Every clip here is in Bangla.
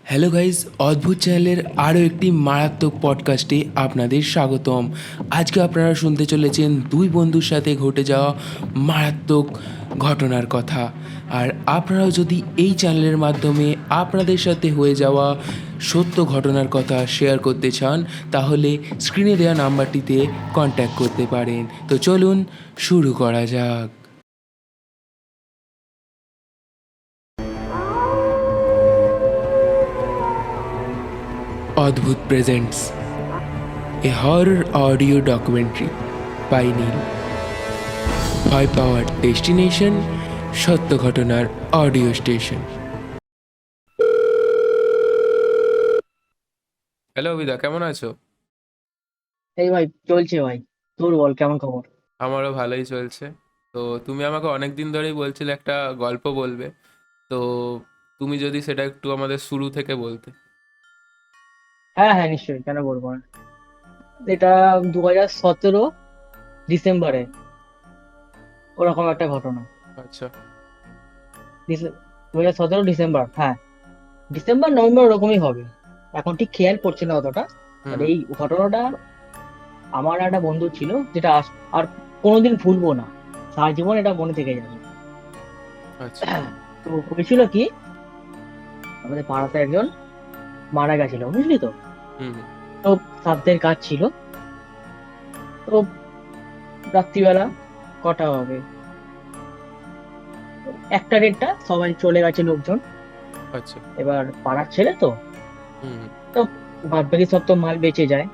হ্যালো গাইস, অদ্ভুত চ্যানেলের আরও একটি মারাত্মক পডকাস্টে আপনাদের স্বাগতম। আজকে আপনারা শুনতে চলেছেন দুই বন্ধুর সাথে ঘটে যাওয়া মারাত্মক ঘটনার কথা। আর আপনারাও যদি এই চ্যানেলের মাধ্যমে আপনাদের সাথে হয়ে যাওয়া সত্য ঘটনার কথা শেয়ার করতে চান, তাহলে স্ক্রিনে দেওয়া নাম্বারটিতে কন্ট্যাক্ট করতে পারেন। তো চলুন শুরু করা যাক। অদ্ভুত presents, a horror audio documentary by Neel. ভয় পাওয়ার ডেস্টিনেশন, সত্য ঘটনার অডিও স্টেশন। হ্যালো অভিদা, কেমন আছো? এই ভাই চলছে ভাই। তোর বল কেমন খবর? আমারও ভালোই চলছে। তো তুমি আমাকে অনেক দিন ধরেই বলছিলে একটা গল্প বলবে। তো তুমি যদি সেটা একটু আমাদের শুরু থেকে বলতে। হ্যাঁ হ্যাঁ, নিশ্চয়ই, কেন বলবো না। এটা 2017 ডিসেম্বরে ওরকম একটা ঘটনা। আচ্ছা। 2017 ডিসেম্বর, হ্যাঁ, ডিসেম্বর নভেম্বর ওরকমই হবে। এখন ঠিক খেয়াল পড়ছে না অতটা। হুম। আর এই ঘটনাটা আমার একটা বন্ধু ছিল, যেটা আর কোনোদিন ভুলবো না। সারা জীবন এটা মনে থেকে যাবে। আচ্ছা। তো হয়েছিল কি, আমাদের পাড়াতে একজন মারা গেছিল, বুঝলি তো। হুম। তো শ্রাদ্ধের কাজ ছিল। তো রাত্রিবেলা কটা হবে, 1টা 1:30, সবাই চলে গেছে লোকজন। আচ্ছা। এবার পাড়ার ছেলে তো, হুম। তো বাদ বাকি সব তো মাল বেঁচে যায়।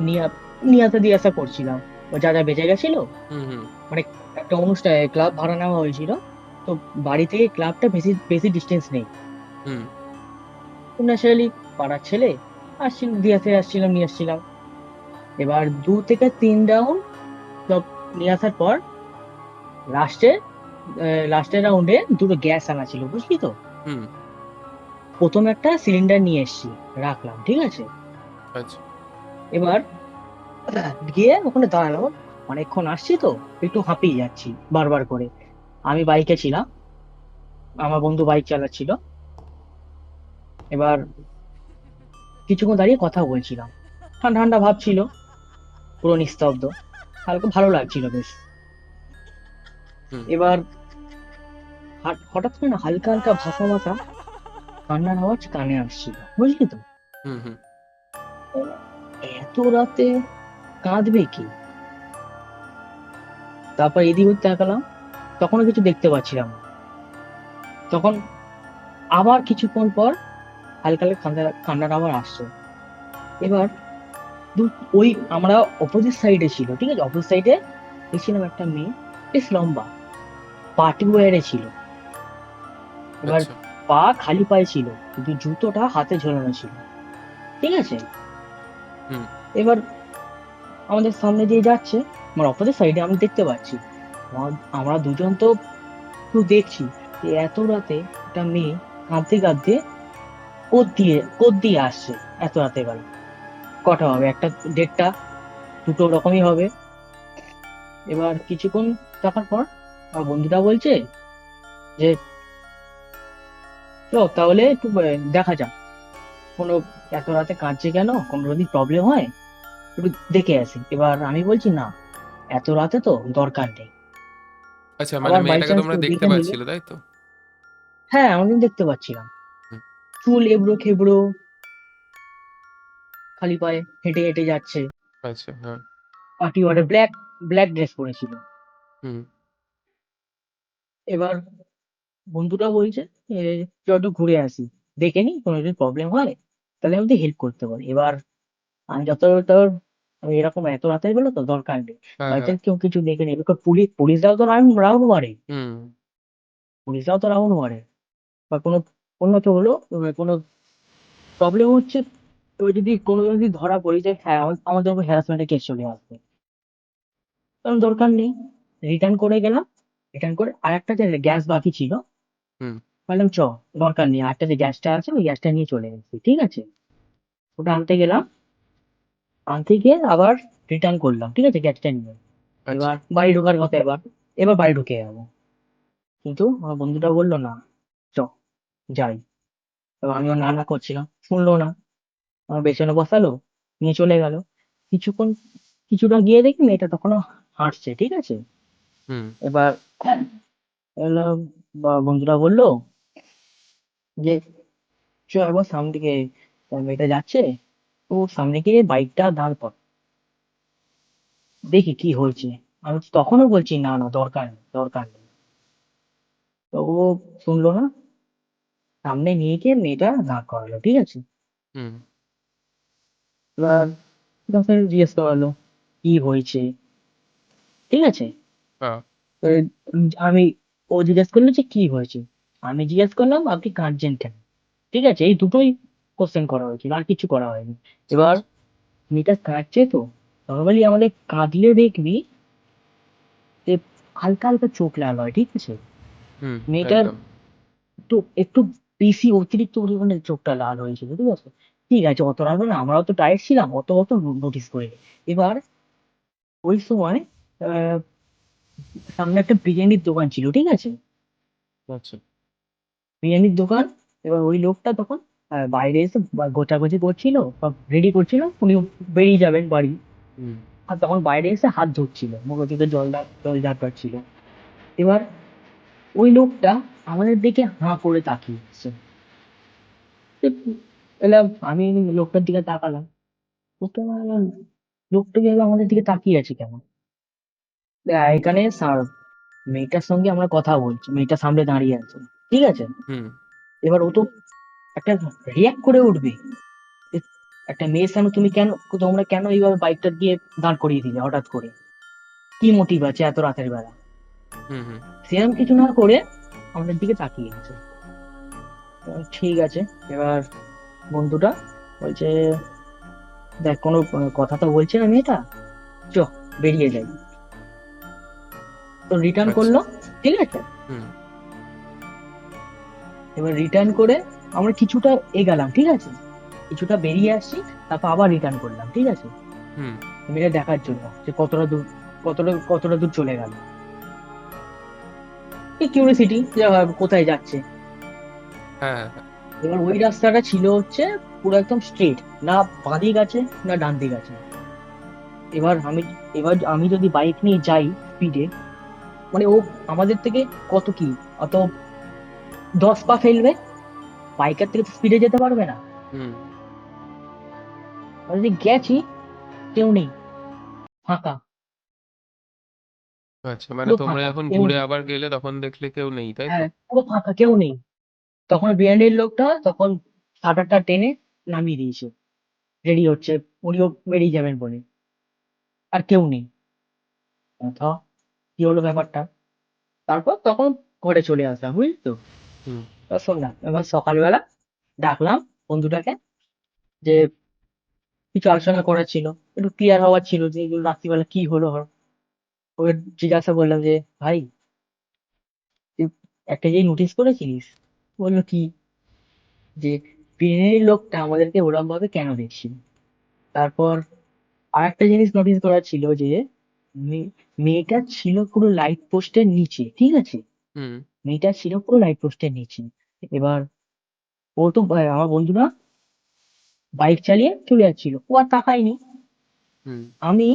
নিয়ে নিয়ে আসা দিয়ে আসা করছিলাম। ও যা যা বেঁচে গেছিল, হুম। হুম। মানে একটা অনুষ্ঠানে ক্লাব ভাড়া নেওয়া হয়েছিল। তো বাড়ি থেকে ক্লাবটা বেশি বেশি ডিস্টেন্স নেই। হুম। তো ন্যাচারালি পাড়ার ছেলে আসছিল, দিয়ে আসে আসছিলাম, নিয়ে আসছিলাম। এবার 2 থেকে 3 রাউন্ড সব নিয়ে আসার পর লাস্টে লাস্টের রাউন্ডে দুটো গ্যাস আনা ছিল, বুঝলি তো। হুম। প্রথম একটা সিলিন্ডার নিয়ে এসেছি, রাখলাম, ঠিক আছে। আচ্ছা। এবার গিয়ে ওখানে দাঁড়ালাম। অনেকক্ষণ আসছি তো, একটু হাঁপিয়ে যাচ্ছি বারবার করে। আমি বাইকে ছিলাম, আমার বন্ধু বাইক চালাচ্ছিল। এবার কিছুক্ষণ দাঁড়িয়ে কথা বলছিলাম। ঠান্ডা ঠান্ডা ভাব ছিল, পুরো নিস্তব্ধ, হালকা ভালো লাগছিল বেশ। হুম। এবার হঠাৎ করে না হালকা হালকা ভাসা ভাসা কান্নার আওয়াজ কানে আসছিল, বুঝলি তো। হুম। হুম। এবার এত রাতে কাঁদবে কি? তারপর এদিক ওদিক তাকালাম, তখনও কিছু দেখতে পাচ্ছিলাম না। তখন আবার কিছুক্ষণ পর হালকা হালকা কান্নার আবার আসছে। এবার ওই আমরা অপোজিট সাইডে ছিল, ঠিক আছে, অপোজিট সাইডে দেখছিলাম একটা মেয়ে, বেশ লম্বা, পার্টি ওয়্যারে ছিল। এবার আচ্ছা। পা খালি পায়ে ছিল, কিন্তু জুতোটা হাতে ঝোলানো ছিল, ঠিক আছে। হুম। এবার আমাদের সামনে দিয়ে যাচ্ছে, আমার অপোজিট সাইডে আমি দেখতে পাচ্ছি। আমরা দুজন তো শুধু দেখছি যে এত রাতে একটা মেয়ে কাঁদতে কাঁদতে কোদ দিয়ে আসছে। এত রাতে বেলা কটা হবে, 1টা 1:30, দুটো রকমই হবে। এবার কিছুক্ষণ থাকার পর আমার বন্ধুটা বলছে যে চল তাহলে একটু দেখা যাক, কোনো এত রাতে কাঁদছে কেন, কোনো যদি প্রবলেম হয় একটু দেখে আসি। এবার আমি বলছি না, এত রাতে তো দরকার নেই। আচ্ছা, মানে আবার বাই মেয়েটাকে চান্স তোমরা কেউ দেখতে দেখে নিলে। পাচ্ছিলে, তাই তো? হ্যাঁ, আমি দেখতে পাচ্ছিলাম। হুম। চুল এবড়ো খেবড়ো, খালি পায়ে হেঁটে হেঁটে যাচ্ছে। আচ্ছা। হ্যাঁ। পার্টি ওয়ার্ডে ব্ল্যাক ব্ল্যাক ড্রেস পরেছিল। হুম। এবার বন্ধুটা বলছে "এ, চল একটু ঘুরে আসি, দেখে নি কোনো যদি প্রবলেম হয় তাহলে আমি হেল্প করতে পারি। এবার আমি যত তোর, আমি এরকম এত রাতের বেলা তো দরকার নেই। হ্যাঁ, বাই হ্যাঁ। চান্স কেউ কিছু দেখে নেবে, পুলিশরাও তো রাউন্ড রাউন্ড মারে, হুম। পুলিশরাও তো রাউন্ড মারে। বা কোনো অন্য কেউ হলো, কোনো প্রবলেম হচ্ছে, তো যদি কোনো যদি ধরা পড়ে যায়, হ্যাঁ আমাদের উপর হ্যারাসমেন্টের কেস চলে আসবে। কারণ দরকার নেই। রিটার্ন করে গেলাম। রিটার্ন করে আরেকটা যে গ্যাস বাকি ছিল, হুম। বললাম চ, দরকার নেই, আরেকটা যে গ্যাসটা আছে ওই গ্যাসটা নিয়ে চলে এসেছি, ঠিক আছে। ওটা আনতে গেলাম, আনতে গিয়ে আবার রিটার্ন করলাম, ঠিক আছে, গ্যাসটা নিয়ে। আচ্ছা। এবার বাড়ি ঢোকার কথা, এবার এবার বাড়ি ঢুকে যাবো। কিন্তু আমার বন্ধুটা বললো না, চ যাই। এবার আমি ওর না না করছিলাম, শুনলো না। আমার পেছনে বসালো, নিয়ে চলে গেল। কিছুক্ষণ কিছুটা গিয়ে দেখি মেয়েটা তখনও হাঁটছে, ঠিক আছে। হুম। এবার এলাম, বন্ধুরা বললো যে চ একবার সামনে দিকে, মেয়েটা যাচ্ছে, ও সামনে গিয়ে বাইকটা দাঁড় কর, দেখি কি হয়েছে। আমি তখনও বলছি না না, দরকার নেই দরকার নেই। তো ও শুনলো না, সামনে নিয়ে গিয়ে মেয়েটা দাঁড় করালো, ঠিক আছে। হুম। এবার তখন জিজ্ঞেস করালো কি হয়েছে, ঠিক আছে। হ্যাঁ। এবার আমি, ও জিজ্ঞেস করলো যে কি হয়েছে, আমি জিজ্ঞেস করলাম আপনি কাঁদছেন কেন, ঠিক আছে। এই দুটোই কোশ্চেন করা হয়েছিল, আর কিছু করা হয়নি। এবার মেয়েটা কাঁদছে তো, নর্মালি আমাদের কাঁদলে দেখবি যে হালকা হালকা চোখ লাল হয়, ঠিক আছে। হুম। মেয়েটার একদম। একটু একটু বেশি অতিরিক্ত পরিমাণে চোখটা লাল হয়েছিল, ঠিক আছে। ঠিক আছে, অত রাখবে না, আমরাও তো টায়ার্ড ছিলাম, অত অত নোটিস করে। এবার ওই সময় আহ, সামনে একটা বিরিয়ানির দোকান ছিল, ঠিক আছে। আচ্ছা। বিরিয়ানির দোকান। এবার ওই লোকটা তখন বাইরে এসে গোছাগুছি করছিল, বা রেডি করছিল, উনি বেরিয়ে যাবেন বাড়ি। হুম। আর তখন বাইরে এসে হাত ধুচ্ছিল, মুখ থেকে জল ঝাড়পাচ্ছিল। এবার ওই লোকটা আমাদের দিকে হাঁ করে তাকিয়ে আছে। এলাম, আমি লোকটার দিকে তাকালাম। লোকটা লোকটা ভেবে আমাদের দিকে তাকিয়ে আছে কেন। এখানে মেয়েটার সঙ্গে আমরা কথা বলছি, মেয়েটা সামনে দাঁড়িয়ে আছে, ঠিক আছে। হুম। এবার ও তো একটা রিয়াক্ট করে উঠবে, যে একটা মেয়ের সামনে তোমরা কেন এইভাবে বাইকটা দিয়ে দাঁড় করিয়ে দিলে হঠাৎ করে, কি মোটিভ আছে এত রাতের বেলা। হুম। হুম। সেরকম কিছু না করে আমাদের দিকে তাকিয়ে আছে। ঠিক আছে। এবার বন্ধুটা বলছে দেখ, কোনো কথা তো বলছে না মেয়েটা, চ বেরিয়ে যাই। তো রিটার্ন আচ্ছা। করলো, ঠিক আছে। হুম। এবার রিটার্ন করে আমরা কিছুটা এগালাম, ঠিক আছে। কিছুটা বেরিয়ে আসছি, তারপর আবার রিটার্ন করলাম, ঠিক আছে। হুম। মেয়েটা দেখার জন্য যে কতটা দূর, কতটা দূর চলে গেল। এই কিউরিসিটি যে কোথায় যাচ্ছে। হ্যাঁ, হ্যাঁ, হ্যাঁ। এবার ওই রাস্তাটা ছিল হচ্ছে পুরো একদম স্ট্রেট, না বাঁ দিক আছে না ডান দিক আছে। এবার আমি এবার আমি যদি বাইক নিয়ে যাই স্পিডে, মানে ও আমাদের থেকে কত কি, অত 10 পা ফেলবে, বাইকের থেকে তো স্পিডে যেতে পারবে না। হুম। আমি যদি গেছি, কেউ নেই, ফাঁকা, আচ্ছা, মানে পুরো তোমরা ফাঁকা, যখন কেউ ঘুরে নেই। আবার গেলে তখন দেখলে কেউ নেই, তাই তো? হ্যাঁ, পুরো ফাঁকা, কেউ নেই। তখন বিরিয়ানির লোকটা তখন শাটারটা টেনে নামিয়ে দিয়েছে, রেডি হচ্ছে, উনিও বেরিয়ে যাবেন বলে। আর কেউ নেই। কথা কি হলো ব্যাপারটা, তারপর তখন ঘরে চলে আসলাম, বুঝলি তো। হুম। এবার শোন না, এবার সকালবেলা ডাকলাম বন্ধুটাকে, যে কিছু আলোচনা করার ছিল, একটু ক্লিয়ার হওয়ার ছিল যে এগুলো রাত্রিবেলা কি হলো। ওকে জিজ্ঞাসা করলাম যে ভাই, তুই একটা জিনিস নোটিস করেছিস। বললো কি, যে বিরিয়ানির লোকটা আমাদেরকে ওরম ভাবে কেন দেখছিল। তারপর আর একটা জিনিস নোটিস করা ছিল যে মেয়েটা ছিল পুরো লাইট পোস্টের নিচে, ঠিক আছে। হুম। মেয়েটা ছিল পুরো লাইট পোস্টের নিচে। এবার ও তো আমার বন্ধুরা বাইক চালিয়ে চলে যাচ্ছিল, ও আর তাকায়নি। হুম। আমি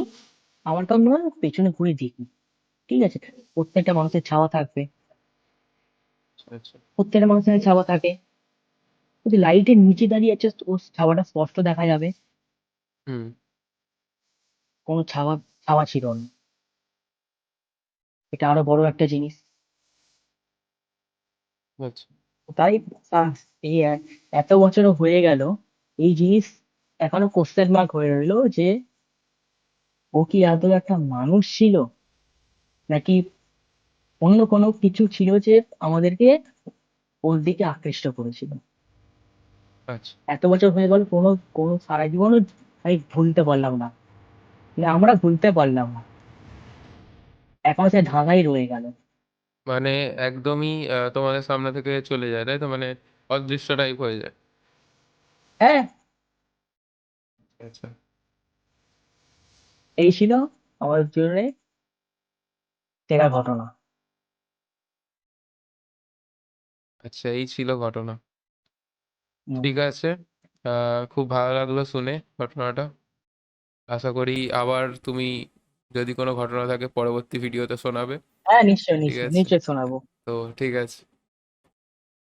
আমার কাম পেছনে ঘুরে দেখি, ঠিক আছে। প্রত্যেকটা মানুষের ছাওয়া থাকবে, আচ্ছা, আচ্ছা। প্রত্যেকটা মানুষের ছাওয়া থাকে। যদি লাইটের নিচে দাঁড়িয়ে আছে, ওর ছাওয়াটা স্পষ্ট দেখা যাবে। হুম। কোনো ছাওয়া ছাওয়া ছিল না। এটা আরো বড় একটা জিনিস। আচ্ছা। তাই আহ, এই এত বছরও হয়ে গেল, এই জিনিস এখনো কোশ্চেন মার্ক হয়ে রইলো যে ও কি আদৌ একটা মানুষ ছিল, নাকি অন্য কোনো কিছু ছিল যে আমাদেরকে ওর দিকে আকৃষ্ট করেছিল। আচ্ছা। এত বছর হয়ে গেল, কোনো কোনো সারা জীবনও আমি ভুলতে পারলাম না, মানে আমরা ভুলতে পারলাম না, এখনো সে ধাঁধাই রয়ে গেল। মানে একদমই তোমাদের সামনে থেকে চলে যায়, তাই তো? মানে অদৃশ্য টাইপ হয়ে যায়। হ্যাঁ, আচ্ছা। এই ছিল আমার জীবনে সেরা ঘটনা। আচ্ছা, এই ছিল ঘটনা। হুম। ঠিক আছে। খুব ভালো লাগলো শুনে ঘটনাটা। আশা করি আবার তুমি যদি কোনো ঘটনা থাকে পরবর্তী ভিডিওতে শোনাবে। হ্যাঁ, নিশ্চয়ই ঠিক নিশ্চয়ই আছে, নিশ্চয়ই শোনাবো। তো ঠিক আছে।